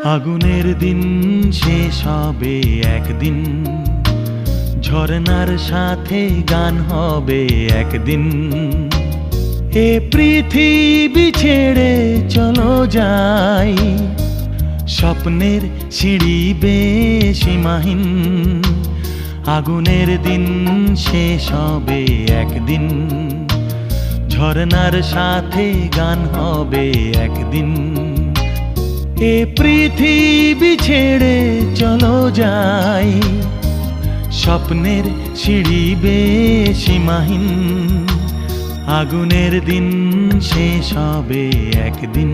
আগুনের দিন শেষ হবে একদিন, ঝরনার সাথে গান হবে একদিন। এ পৃথিবী ছেড়ে চলো যাই, স্বপ্নের সিঁড়ি বেয়ে সীমাহীন। আগুনের দিন শেষ হবে একদিন, ঝরনার সাথে গান হবে একদিন। এ পৃথিবী ছেড়ে চলো যাই, স্বপ্নের সিঁড়ি বেয়ে সীমাহীন। আগুনের দিন শেষ হবে একদিন।